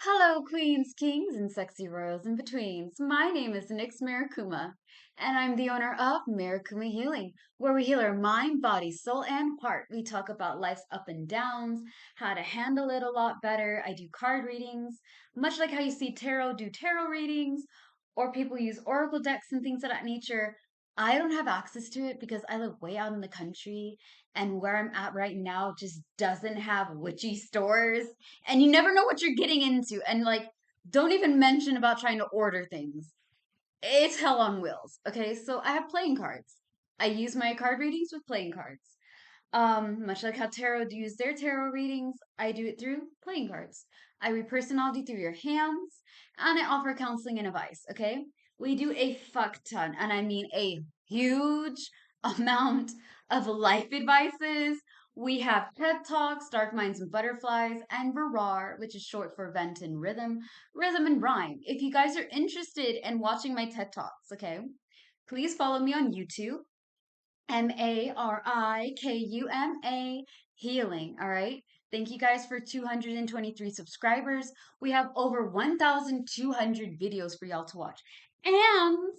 Hello, queens, kings, and sexy royals in betweens. My name is Nyx Marikuma, and I'm the owner of Marikuma Healing, where we heal our mind, body, soul, and heart. We talk about life's up and downs, how to handle it a lot better. I do card readings, much like how you see tarot do tarot readings, or people use oracle decks and things of that nature. I don't have access to it because I live way out in the country, and where I'm at right now just doesn't have witchy stores and you never know what you're getting into. And like, don't even mention about trying to order things. It's hell on wheels. Okay, so I have playing cards. I use my card readings with playing cards. Much like how tarot do use their tarot readings, I do it through playing cards. I read personality through your hands, and I offer counseling and advice. Okay, we do a fuck ton, and I mean a huge amount of life advices. We have TED Talks, Dark Minds and Butterflies, and Virar, which is short for Vent and Rhythm, Rhythm and Rhyme. If you guys are interested in watching my TED Talks, okay, please follow me on YouTube. Marikuma Healing. All right. Thank you guys for 223 subscribers. We have over 1,200 videos for y'all to watch. And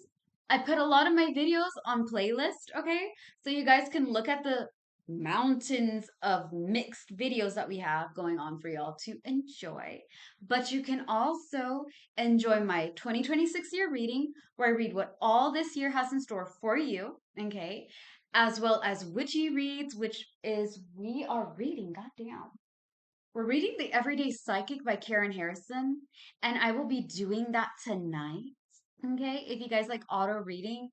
I put a lot of my videos on playlist, okay? So you guys can look at the mountains of mixed videos that we have going on for y'all to enjoy. But you can also enjoy my 2026 year reading where I read what all this year has in store for you, okay? As well as Witchy Reads, which is we are reading, goddamn. We're reading The Everyday Psychic by Karen Harrison, and I will be doing that tonight. Okay, if you guys like auto reading,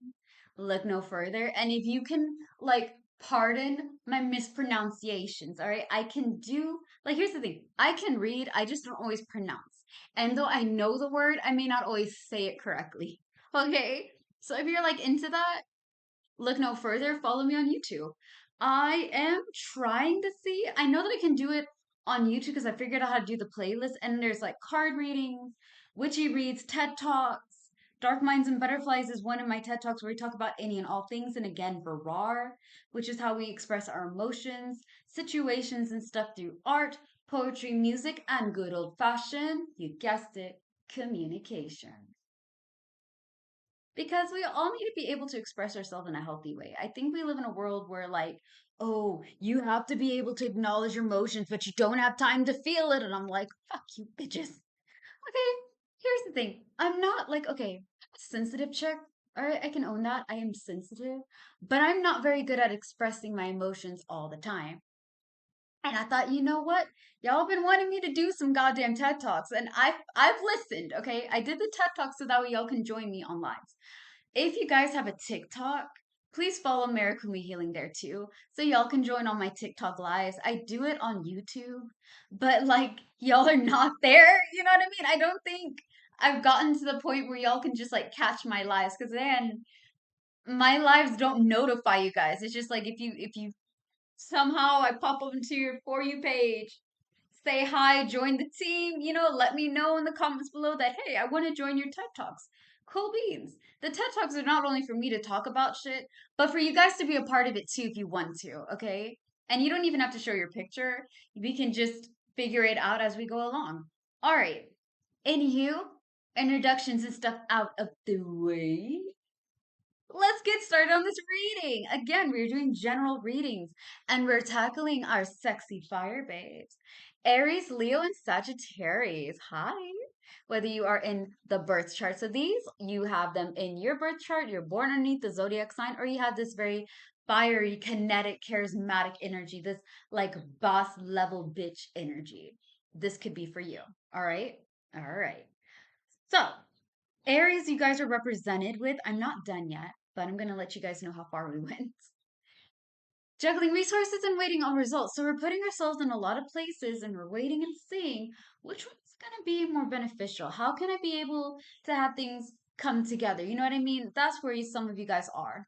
look no further. And if you can, like, pardon my mispronunciations, all right? I can do, like, here's the thing I can read, I just don't always pronounce. And though I know the word, I may not always say it correctly. Okay, so if you're like into that, look no further, follow me on YouTube. I am trying to see, I know that I can do it on YouTube because I figured out how to do the playlist, and there's like card readings, Witchy Reads, TED Talks. Dark Minds and Butterflies is one of my TED Talks where we talk about any and all things. And again, Virar, which is how we express our emotions, situations, and stuff through art, poetry, music, and good old fashioned, you guessed it, communication, because we all need to be able to express ourselves in a healthy way. I think we live in a world where, like, oh, you have to be able to acknowledge your emotions, but you don't have time to feel it. And I'm like, fuck you, bitches. Okay, here's the thing. I'm not like, okay, sensitive chick. All right, I can own that. I am sensitive, but I'm not very good at expressing my emotions all the time. And I thought, you know what? Y'all been wanting me to do some goddamn TED Talks, and I've listened, okay? I did the TED Talks so that way y'all can join me on lives. If you guys have a TikTok, please follow Marikuma Healing there too, so y'all can join on my TikTok lives. I do it on YouTube, but like y'all are not there. You know what I mean? I don't think I've gotten to the point where y'all can just like catch my lives, because then my lives don't notify you guys. It's just like if you somehow I pop up into your For You page, say hi, join the team, let me know in the comments below that, hey, I want to join your TED Talks. Cool beans. The TED Talks are not only for me to talk about shit, but for you guys to be a part of it too if you want to, okay? And you don't even have to show your picture. We can just figure it out as we go along. All right. Anywho, introductions and stuff out of the way. Let's get started on this reading. Again, we're doing general readings and we're tackling our sexy fire babes. Aries, Leo, and Sagittarius. Hi. Whether you are in the birth charts of these, you have them in your birth chart, you're born underneath the zodiac sign, or you have this very fiery, kinetic, charismatic energy, this like boss level bitch energy. This could be for you. All right. All right. So, Aries, you guys are represented with, I'm not done yet, but I'm going to let you guys know how far we went. Juggling resources and waiting on results. So we're putting ourselves in a lot of places and we're waiting and seeing which one's going to be more beneficial. How can I be able to have things come together? You know what I mean? That's where some of you guys are.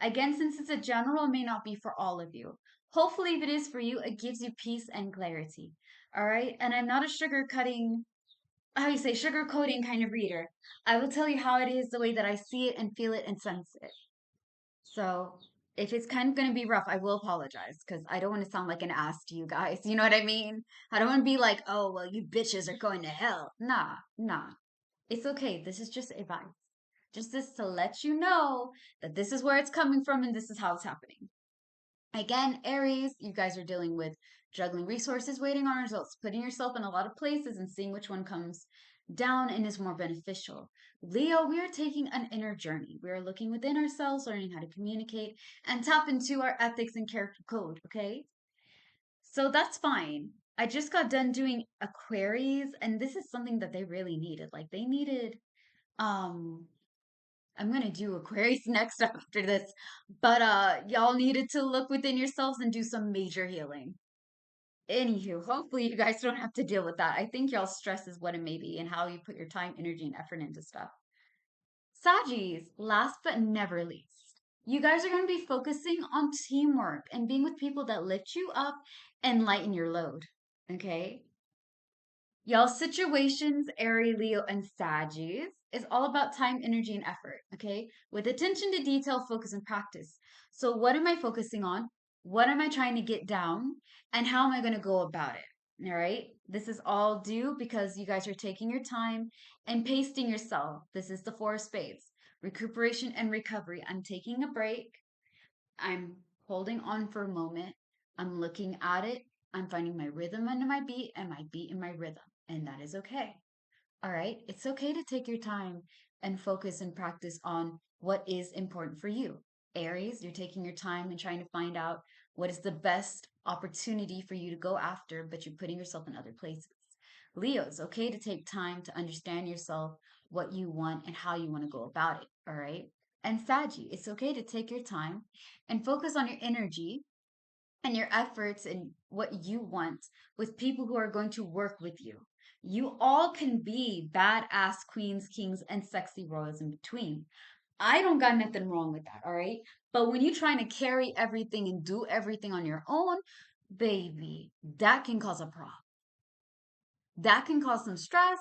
Again, since it's a general, it may not be for all of you. Hopefully, if it is for you, it gives you peace and clarity. All right. And I'm not a sugar cutting, how you say, sugar coating kind of reader. I will tell you how it is, the way that I see it and feel it and sense it. So If it's kind of going to be rough, I will apologize because I don't want to sound like an ass to you guys. You know what I mean? I don't want to be like, oh, well, you bitches are going to hell. Nah, nah. It's okay. This is just advice. Just this to let you know that this is where it's coming from and this is how it's happening. Again, Aries, you guys are dealing with juggling resources, waiting on results, putting yourself in a lot of places and seeing which one comes down and is more beneficial. Leo, we are taking an inner journey. We are looking within ourselves, learning how to communicate and tap into our ethics and character code, okay? So that's fine. I just got done doing Aquaries, and this is something that they really needed. Like they needed um I'm gonna do Aquarius next after this. But y'all needed to look within yourselves and do some major healing. Anywho, hopefully you guys don't have to deal with that. I think y'all stress is what it may be and how you put your time, energy, and effort into stuff. Sagis, last but never least, you guys are going to be focusing on teamwork and being with people that lift you up and lighten your load. Okay? Y'all situations, Aries, Leo, and Saggies is all about time, energy, and effort, okay? With attention to detail, focus, and practice. So what am I focusing on? What am I trying to get down? And how am I going to go about it? All right? This is all due because you guys are taking your time and pacing yourself. This is the Four of Spades. Recuperation and recovery. I'm taking a break. I'm holding on for a moment. I'm looking at it. I'm finding my rhythm and my beat and my beat in my rhythm. And that is okay. All right. It's okay to take your time and focus and practice on what is important for you. Aries, you're taking your time and trying to find out what is the best opportunity for you to go after, but you're putting yourself in other places. Leo, it's okay to take time to understand yourself, what you want, and how you want to go about it. All right. And Saggy, it's okay to take your time and focus on your energy and your efforts and what you want with people who are going to work with you. You all can be badass queens, kings, and sexy royals in between. I don't got nothing wrong with that, all right? But when you're trying to carry everything and do everything on your own, baby, that can cause a problem. That can cause some stress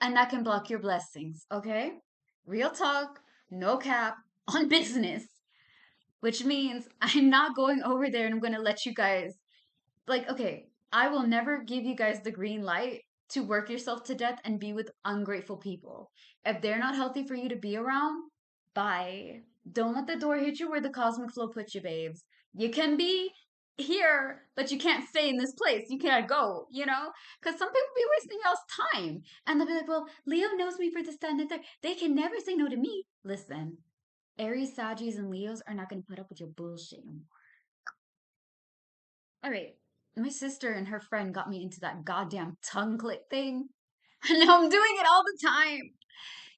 and that can block your blessings, okay? Real talk, no cap, on business, which means I'm not going over there and I'm going to let you guys like, okay, I will never give you guys the green light to work yourself to death and be with ungrateful people. If they're not healthy for you to be around, bye. Don't let the door hit you where the cosmic flow puts you, babes. You can be here, but you can't stay in this place. You can't go, you know? Because some people be wasting y'all's time. And they'll be like, well, Leo knows me for this, that, and the third. They can never say no to me. Listen, Aries, Saggies, and Leos are not going to put up with your bullshit no more. All right. My sister and her friend got me into that goddamn tongue click thing. And now I'm doing it all the time.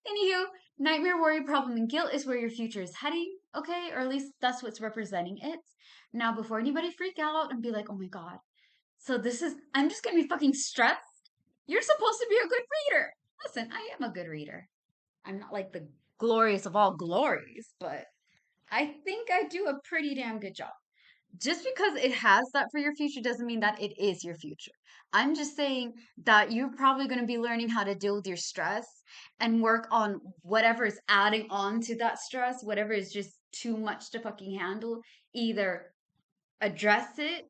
Anywho, nightmare, worry, problem, and guilt is where your future is heading, okay? Or at least that's what's representing it. Now, before anybody freak out and be like, oh my God, so this is, I'm just gonna be fucking stressed. You're supposed to be a good reader. Listen, I am a good reader. I'm not like the glorious of all glories, but I think I do a pretty damn good job. Just because it has that for your future doesn't mean that it is your future. I'm just saying that you're probably going to be learning how to deal with your stress and work on whatever is adding on to that stress, whatever is just too much to fucking handle. Either address it,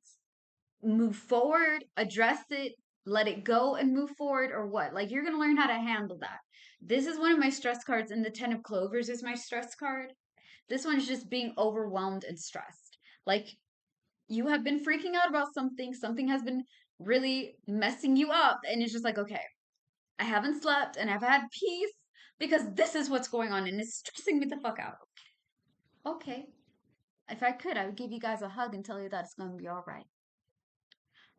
move forward, address it, let it go and move forward, or what? Like you're going to learn how to handle that. This is one of my stress cards, and the 10 of Clovers is my stress card. This one is just being overwhelmed and stressed. Like you have been freaking out about something, something has been really messing you up, and it's just like, okay, I haven't slept and I've had peace because this is what's going on and it's stressing me the fuck out. Okay. If I could, I would give you guys a hug and tell you that it's going to be all right.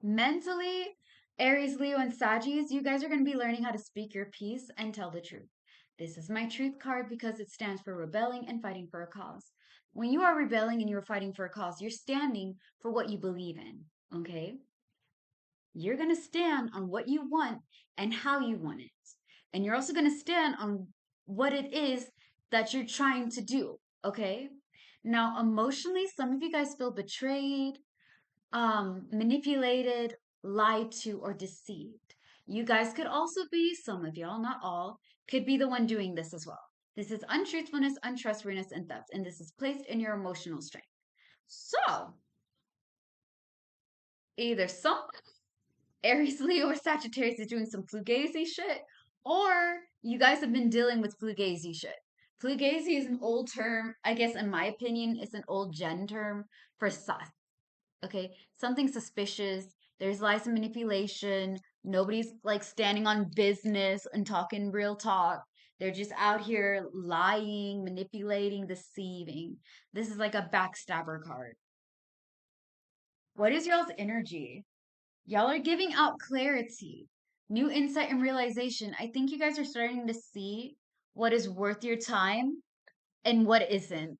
Mentally, Aries, Leo, and Saggies, you guys are going to be learning how to speak your piece and tell the truth. This is my truth card because it stands for rebelling and fighting for a cause. When you are rebelling and you're fighting for a cause, you're standing for what you believe in, okay? You're going to stand on what you want and how you want it. And you're also going to stand on what it is that you're trying to do, okay? Now, emotionally, some of you guys feel betrayed, manipulated, lied to, or deceived. You guys could also be, some of y'all, not all, could be the one doing this as well. This is untruthfulness, untrustworthiness, and theft, and this is placed in your emotional strength. So, either some Aries, Leo, or Sagittarius is doing some fugazi shit, or you guys have been dealing with fugazi shit. Fugazi is an old term, I guess, in my opinion, it's an old gen term for sus. Okay, something suspicious. There's lies and manipulation. Nobody's like standing on business and talking real talk. They're just out here lying, manipulating, deceiving. This is like a backstabber card. What is y'all's energy? Y'all are giving out clarity, new insight and realization. I think you guys are starting to see what is worth your time and what isn't.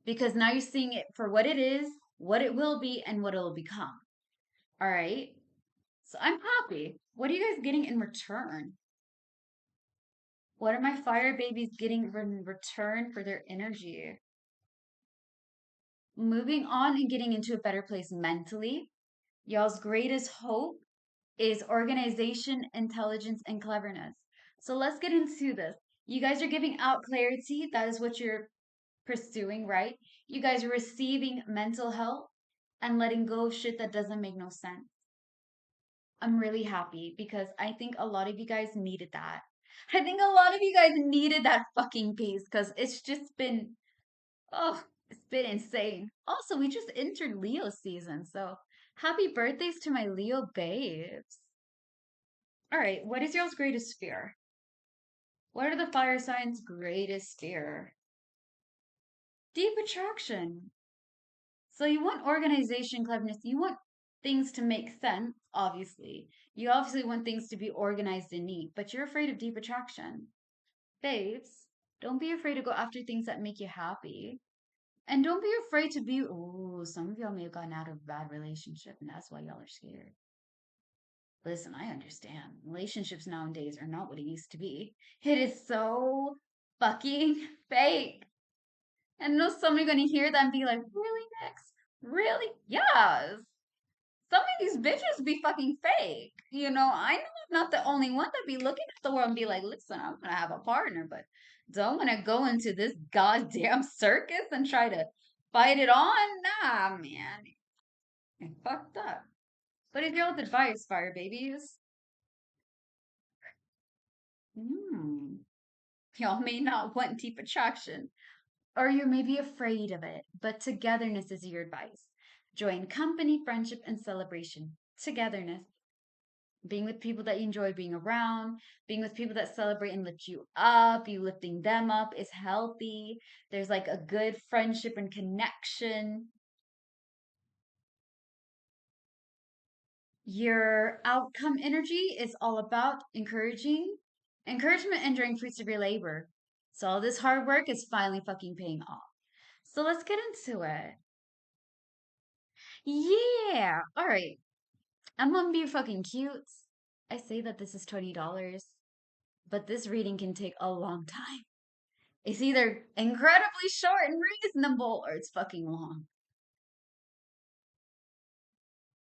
Because now you're seeing it for what it is, what it will be, and what it'll become. All right. So I'm happy. What are you guys getting in return? What are my fire babies getting in return for their energy? Moving on and getting into a better place mentally. Y'all's greatest hope is organization, intelligence, and cleverness. So let's get into this. You guys are giving out clarity. That is what you're pursuing, right? You guys are receiving mental health and letting go of shit that doesn't make no sense. I'm really happy because I think a lot of you guys needed that. I think a lot of you guys needed that fucking peace because it's just been, oh, it's been insane. Also, we just entered Leo season, so happy birthdays to my Leo babes. All right, what is y'all's greatest fear? What are the fire signs' greatest fear? Deep attraction. So you want organization, cleverness. You want things to make sense, obviously. You obviously want things to be organized and neat, but you're afraid of deep attraction. Babes, don't be afraid to go after things that make you happy. And don't be afraid to be, ooh, some of y'all may have gotten out of a bad relationship, and that's why y'all are scared. Listen, I understand. Relationships nowadays are not what it used to be. It is so fucking fake. And I know somebody gonna hear that and be like, really, Nex? Really? Yes. Some of these bitches be fucking fake. I know I'm not the only one that be looking at the world and be like, listen, I'm gonna have a partner, but don't wanna go into this goddamn circus and try to fight it on. Nah, man. It fucked up. But if y'all's advice, fire babies, hmm, y'all may not want deep attraction, or you may be afraid of it, but togetherness is your advice. Join company, friendship, and celebration. Togetherness. Being with people that you enjoy being around, being with people that celebrate and lift you up, you lifting them up is healthy. There's like a good friendship and connection. Your outcome energy is all about encouragement and enjoying fruits of your labor. So all this hard work is finally fucking paying off. So let's get into it. Yeah. All right. I'm gonna be fucking cute. I say that this is $20, but this reading can take a long time. It's either incredibly short and reasonable or it's fucking long.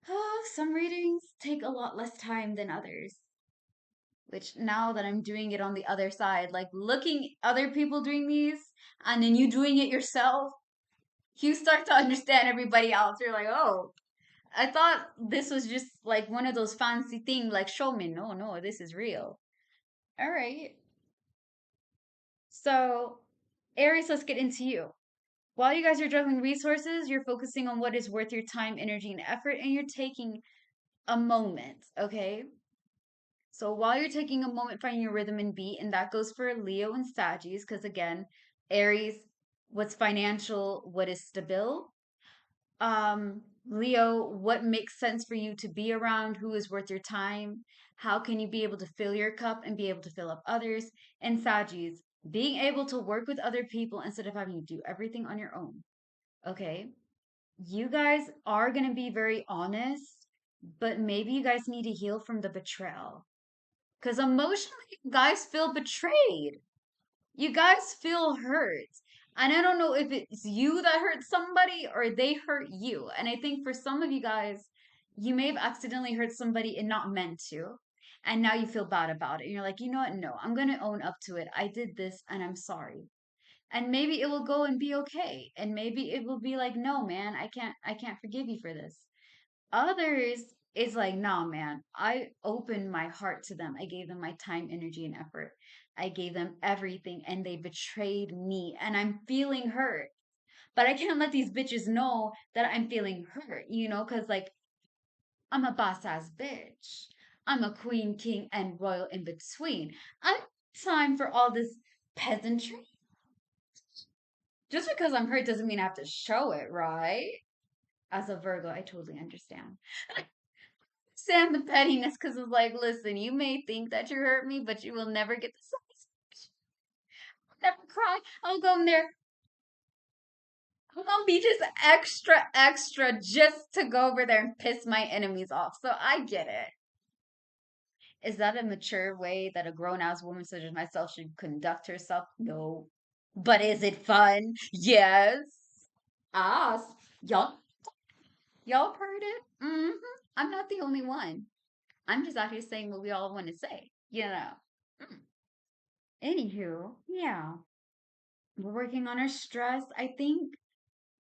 Oh, some readings take a lot less time than others. Which now that I'm doing it on the other side, like looking other people doing these and then you doing it yourself, you start to understand everybody else. You're like, oh, I thought this was just like one of those fancy things like show me. No, no, this is real. All right. So, Aries, let's get into you. While you guys are juggling resources, you're focusing on what is worth your time, energy, and effort, and you're taking a moment, okay? So while you're taking a moment, finding your rhythm and beat, and that goes for Leo and Sagittarius, because again, Aries, what's financial, what is stable? Leo, what makes sense for you to be around? Who is worth your time? How can you be able to fill your cup and be able to fill up others? And Sagittarius, being able to work with other people instead of having to do everything on your own. Okay? You guys are going to be very honest, but maybe you guys need to heal from the betrayal. Because emotionally, you guys feel betrayed. You guys feel hurt. And I don't know if it's you that hurt somebody or they hurt you. And I think for some of you guys, you may have accidentally hurt somebody and not meant to. And now you feel bad about it. And you're like, you know what? No, I'm going to own up to it. I did this and I'm sorry. And maybe it will go and be okay. And maybe it will be like, no, man, I can't forgive you for this. Others is like, nah, man, I opened my heart to them. I gave them my time, energy, and effort. I gave them everything and they betrayed me and I'm feeling hurt. But I can't let these bitches know that I'm feeling hurt, because like I'm a boss ass bitch. I'm a queen, king, and royal in between. I don't have time for all this peasantry. Just because I'm hurt doesn't mean I have to show it, right? As a Virgo, I totally understand. Stand the pettiness because it's like, listen, you may think that you hurt me, but you will never get the satisfaction. I'll never cry. I'll go in there. I'm gonna be just extra, extra just to go over there and piss my enemies off. So I get it. Is that a mature way that a grown ass woman such as myself should conduct herself? No. But is it fun? Yes. Ah, y'all heard it? I'm not the only one. I'm just out here saying what we all want to say. Mm. Anywho, yeah, we're working on our stress. I think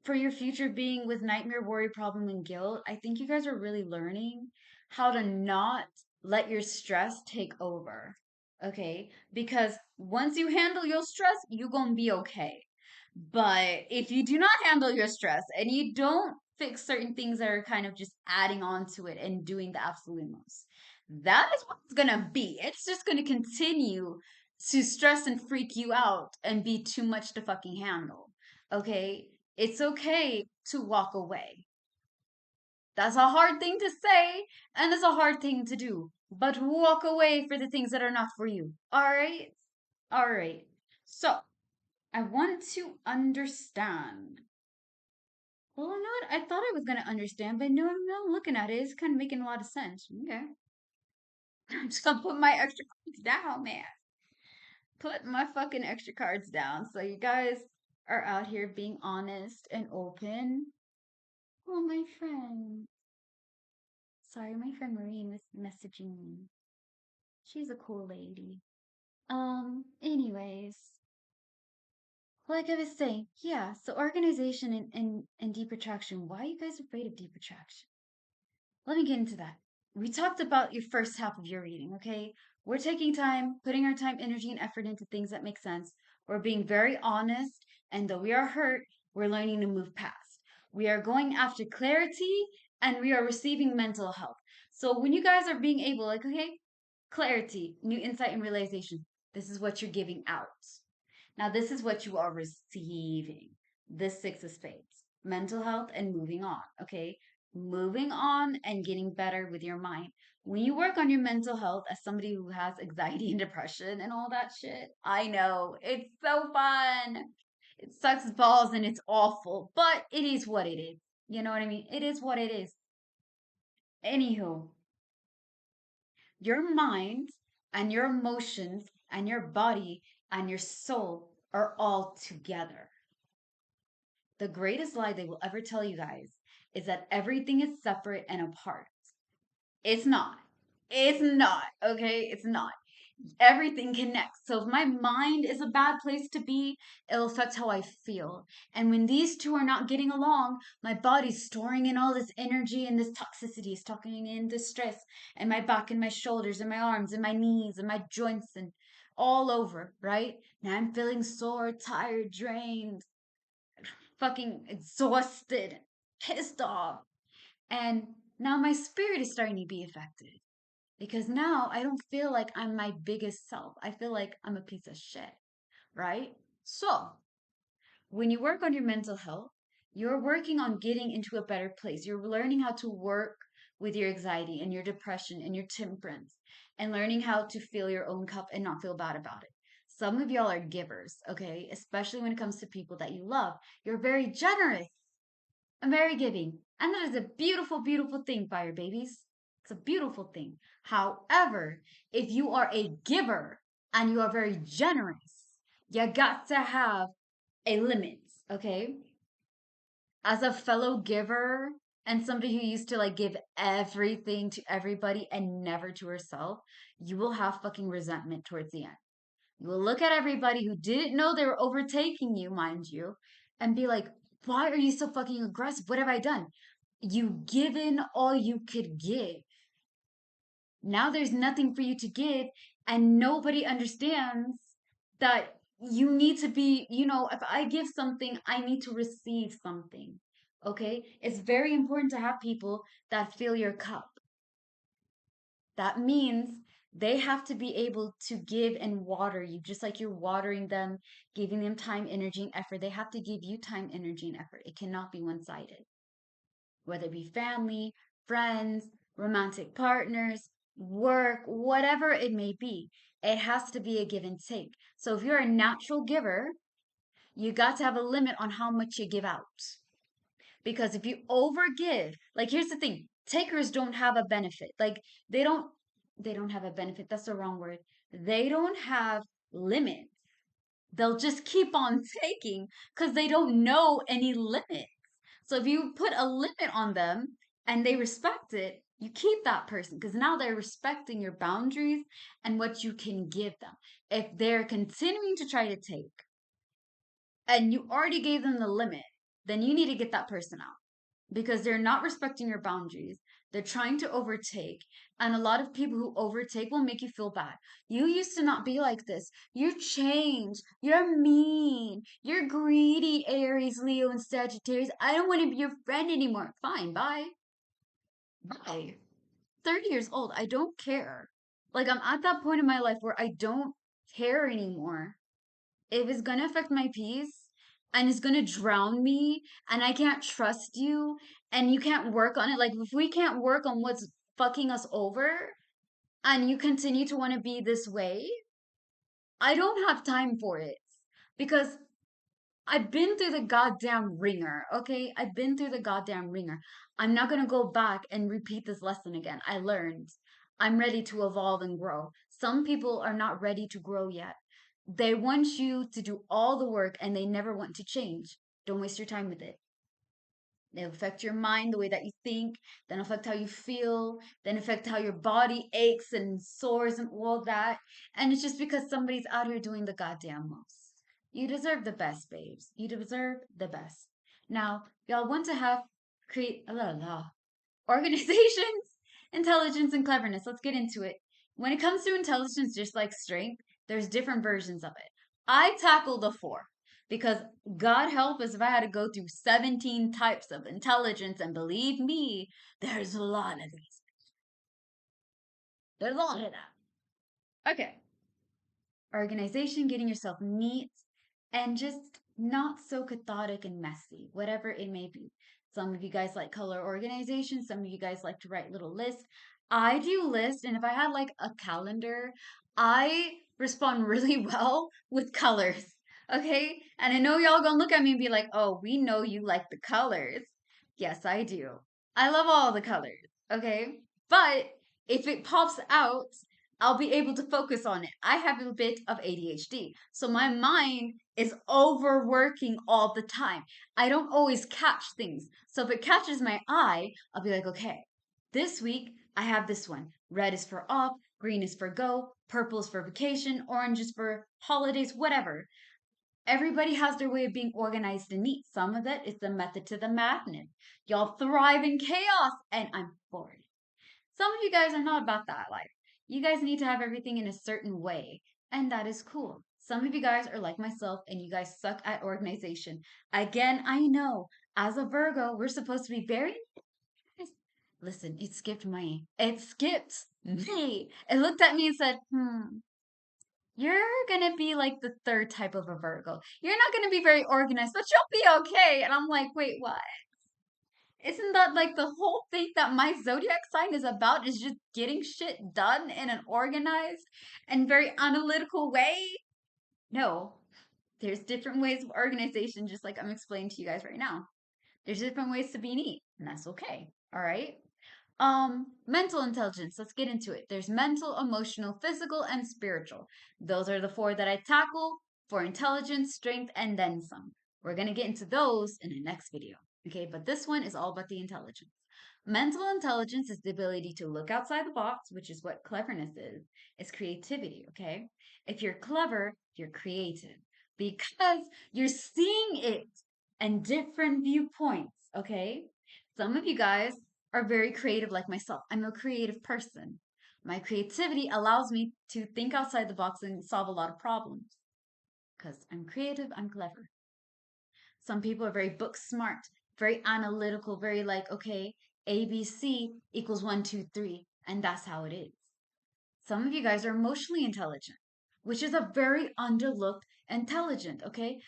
for your future being with nightmare, worry, problem, and guilt, I think you guys are really learning how to not let your stress take over. Okay? Because once you handle your stress, you're going to be okay. But if you do not handle your stress and you don't fix certain things that are kind of just adding on to it and doing the absolute most, that is what it's going to be. It's just going to continue to stress and freak you out and be too much to fucking handle. Okay? It's okay to walk away. That's a hard thing to say, and it's a hard thing to do. But walk away for the things that are not for you. All right? All right. So, I want to understand. Well, I'm not. I thought I was going to understand, but no, no, looking at it, it's kind of making a lot of sense. Okay. I'm just going to put my extra cards down, man. Put my fucking extra cards down. So, you guys are out here being honest and open. Oh, my friend. Sorry, my friend Marie was messaging me. She's a cool lady. Anyways, like I was saying, yeah, so organization and deep attraction. Why are you guys afraid of deep attraction? Let me get into that. We talked about your first half of your reading, okay? We're taking time, putting our time, energy, and effort into things that make sense. We're being very honest, and though we are hurt, we're learning to move past. We are going after clarity and we are receiving mental health. So when you guys are being able, like, okay, clarity, new insight and realization, this is what you're giving out. Now, this is what you are receiving. This Six of Spades, mental health and moving on, okay? Moving on and getting better with your mind. When you work on your mental health as somebody who has anxiety and depression and all that shit, I know it's so fun. It sucks balls and it's awful, but it is what it is. You know what I mean? It is what it is. Anywho, your mind and your emotions and your body and your soul are all together. The greatest lie they will ever tell you guys is that everything is separate and apart. It's not. It's not. Okay? It's not. Everything connects. So if my mind is a bad place to be, it'll affect how I feel. And when these two are not getting along, my body's storing in all this energy and this toxicity, is talking in this stress, and my back and my shoulders and my arms and my knees and my joints and all over, right? Now I'm feeling sore, tired, drained, fucking exhausted, pissed off. And now my spirit is starting to be affected because now I don't feel like I'm my biggest self. I feel like I'm a piece of shit, right? So, when you work on your mental health, you're working on getting into a better place. You're learning how to work with your anxiety and your depression and your temperance and learning how to fill your own cup and not feel bad about it. Some of y'all are givers, okay? Especially when it comes to people that you love. You're very generous and very giving. And that is a beautiful, beautiful thing, fire babies. It's a beautiful thing. However, if you are a giver and you are very generous, you got to have a limit, okay? As a fellow giver and somebody who used to like give everything to everybody and never to herself, you will have fucking resentment towards the end. You will look at everybody who didn't know they were overtaking you, mind you, and be like, why are you so fucking aggressive? What have I done? You given all you could give. Now there's nothing for you to give, and nobody understands that you need to be, if I give something, I need to receive something. Okay? It's very important to have people that fill your cup. That means they have to be able to give and water you, just like you're watering them, giving them time, energy, and effort. They have to give you time, energy, and effort. It cannot be one sided, whether it be family, friends, romantic partners, work, whatever it may be. It has to be a give and take. So if you're a natural giver, you got to have a limit on how much you give out. Because if you overgive, like here's the thing, takers don't have a benefit. Like they don't have a benefit. That's the wrong word. They don't have limits. They'll just keep on taking because they don't know any limit. So if you put a limit on them and they respect it, you keep that person because now they're respecting your boundaries and what you can give them. If they're continuing to try to take and you already gave them the limit, then you need to get that person out because they're not respecting your boundaries. They're trying to overtake. And a lot of people who overtake will make you feel bad. You used to not be like this. You're changed. You're mean. You're greedy, Aries, Leo, and Sagittarius. I don't want to be your friend anymore. Fine, bye. Bye. 30 years old. I don't care. Like, I'm at that point in my life where I don't care anymore. If it's gonna affect my peace and it's gonna drown me and I can't trust you and you can't work on it, like if we can't work on what's fucking us over and you continue to want to be this way, I don't have time for it because I've been through the goddamn ringer, okay? I've been through the goddamn ringer. I'm not gonna go back and repeat this lesson again. I learned. I'm ready to evolve and grow. Some people are not ready to grow yet. They want you to do all the work and they never want to change. Don't waste your time with it. They affect your mind, the way that you think, then affect how you feel, then affect how your body aches and sores and all that. And it's just because somebody's out here doing the goddamn most. You deserve the best, babes. You deserve the best. Now, y'all want to have create organizations, intelligence, and cleverness. Let's get into it. When it comes to intelligence, just like strength, there's different versions of it. I tackle the four because God help us if I had to go through 17 types of intelligence, and believe me, there's a lot of these. There's a lot of that. Okay. Organization, getting yourself neat, and just not so chaotic and messy, whatever it may be. Some of you guys like color organization, some of you guys like to write little lists. I do lists, and if I had like a calendar, I respond really well with colors. Okay? And I know y'all gonna look at me and be like, oh, we know you like the colors. Yes, I do. I love all the colors. Okay? But if it pops out, I'll be able to focus on it. I have a bit of ADHD, so my mind is overworking all the time. I don't always catch things. So if it catches my eye, I'll be like, okay, this week I have this one. Red is for off, green is for go, purple is for vacation, orange is for holidays, whatever. Everybody has their way of being organized and neat. Some of it is the method to the madness. Y'all thrive in chaos, and I'm for it. Some of you guys are not about that life. You guys need to have everything in a certain way, and that is cool. Some of you guys are like myself and you guys suck at organization. Again, I know as a Virgo, we're supposed to be very. Listen, it skipped me. It skipped me. It looked at me and said, you're gonna be like the third type of a Virgo. You're not gonna be very organized, but you'll be okay. And I'm like, wait, what? Isn't that like the whole thing that my zodiac sign is about is just getting shit done in an organized and very analytical way? No. There's different ways of organization, just like I'm explaining to you guys right now. There's different ways to be neat, and that's okay. All right. Mental intelligence. Let's get into it. There's mental, emotional, physical, and spiritual. Those are the four that I tackle for intelligence, strength, and then some. We're gonna get into those in the next video. Okay, but this one is all about the intelligence. Mental intelligence is the ability to look outside the box, which is what cleverness is. It's creativity, okay? If you're clever, you're creative because you're seeing it and different viewpoints, okay? Some of you guys are very creative like myself. I'm a creative person. My creativity allows me to think outside the box and solve a lot of problems because I'm creative, I'm clever. Some people are very book smart, very analytical, very like, okay, ABC equals one, two, three, and that's how it is. Some of you guys are emotionally intelligent, which is a very underlooked intelligent, okay?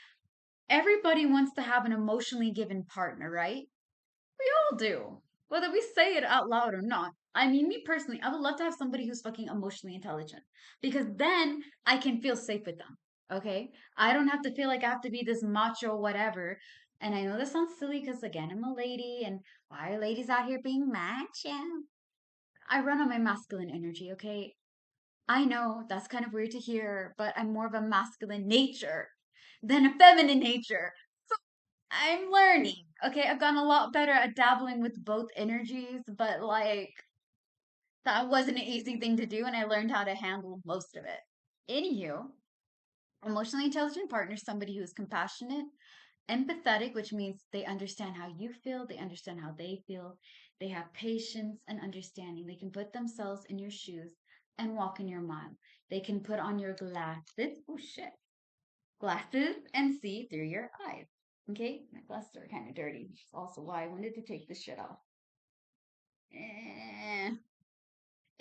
Everybody wants to have an emotionally given partner, right? We all do, whether we say it out loud or not. I mean, me personally, I would love to have somebody who's fucking emotionally intelligent because then I can feel safe with them. Okay? I don't have to feel like I have to be this macho whatever. And I know this sounds silly because, again, I'm a lady, and why are ladies out here being macho? I run on my masculine energy, okay? I know that's kind of weird to hear, but I'm more of a masculine nature than a feminine nature. I'm learning. Okay, I've gotten a lot better at dabbling with both energies, but like that wasn't an easy thing to do, and I learned how to handle most of it. Anywho, emotionally intelligent partner is somebody who is compassionate, empathetic, which means they understand how you feel, they understand how they feel, they have patience and understanding. They can put themselves in your shoes and walk in your mile. They can put on your glasses. Oh shit. Glasses and see through your eyes. Okay, my glasses are kind of dirty, which is also why I wanted to take this shit off. Eh.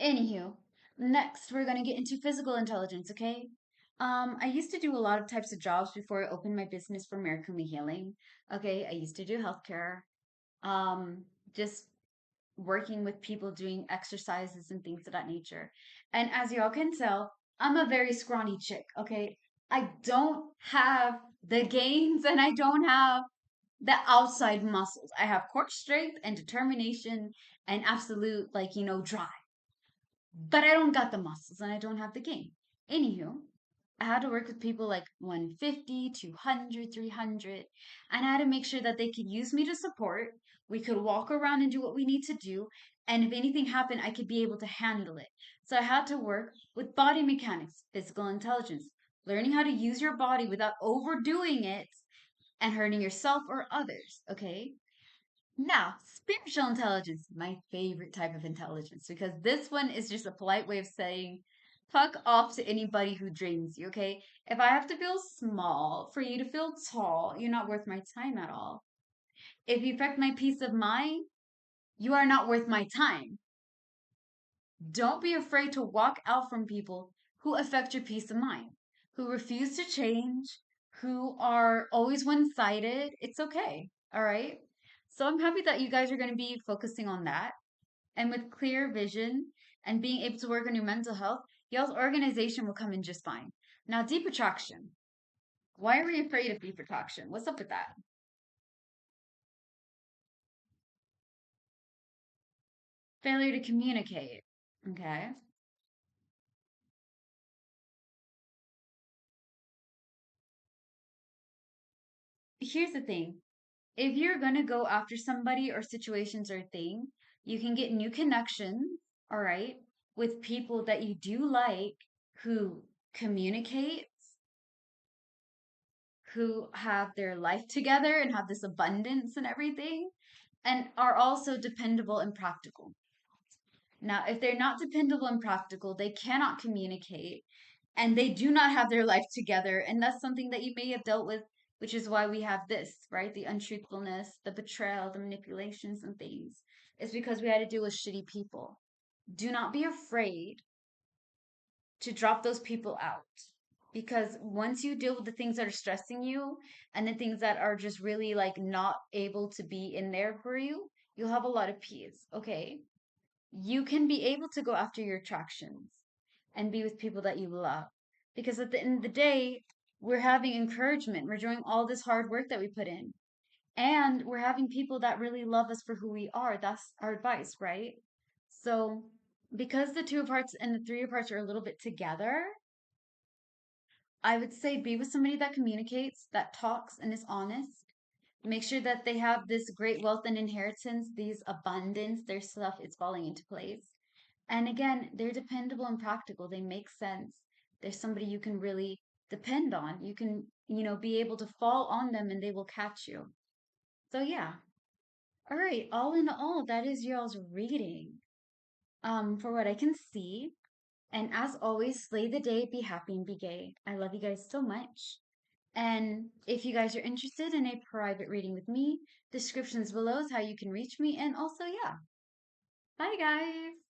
Anywho, next we're gonna get into physical intelligence. Okay, I used to do a lot of types of jobs before I opened my business for Marikuma Healing. Okay, I used to do healthcare. Um, just working with people doing exercises and things of that nature. And as y'all can tell, I'm a very scrawny chick, okay? I don't have the gains and I don't have the outside muscles. I have core strength and determination and absolute, like, drive. But I don't got the muscles and I don't have the gain. Anywho, I had to work with people like 150, 200, 300, and I had to make sure that they could use me to support. We could walk around and do what we need to do. And if anything happened, I could be able to handle it. So I had to work with body mechanics, physical intelligence, learning how to use your body without overdoing it and hurting yourself or others. Okay. Now, spiritual intelligence, my favorite type of intelligence, because this one is just a polite way of saying, fuck off to anybody who drains you, okay? If I have to feel small for you to feel tall, you're not worth my time at all. If you affect my peace of mind, you are not worth my time. Don't be afraid to walk out from people who affect your peace of mind, who refuse to change, who are always one sided. It's okay. All right. So I'm happy that you guys are going to be focusing on that. And with clear vision and being able to work on your mental health, y'all's organization will come in just fine. Now, deep attraction. Why are we afraid of deep attraction? What's up with that? Failure to communicate. Okay. Here's the thing. If you're going to go after somebody or situations or thing, you can get new connections, all right, with people that you do like who communicate, who have their life together and have this abundance and everything, and are also dependable and practical. Now, if they're not dependable and practical, they cannot communicate and they do not have their life together. And that's something that you may have dealt with, which is why we have this, right? The untruthfulness, the betrayal, the manipulations, and things. It's because we had to deal with shitty people. Do not be afraid to drop those people out. Because once you deal with the things that are stressing you and the things that are just really like not able to be in there for you, you'll have a lot of peace. Okay. You can be able to go after your attractions and be with people that you love. Because at the end of the day, we're having encouragement. We're doing all this hard work that we put in. And we're having people that really love us for who we are. That's our advice, right? So, because the two of hearts and the three of hearts are a little bit together, I would say be with somebody that communicates, that talks, and is honest. Make sure that they have this great wealth and inheritance, these abundance, their stuff is falling into place. And again, they're dependable and practical. They make sense. There's somebody you can really depend on. You can, be able to fall on them and they will catch you. So yeah. All right, all in all, that is y'all's reading. For what I can see. And as always, slay the day, be happy and be gay. I love you guys so much. And if you guys are interested in a private reading with me, descriptions below is how you can reach me. And also, yeah. Bye guys.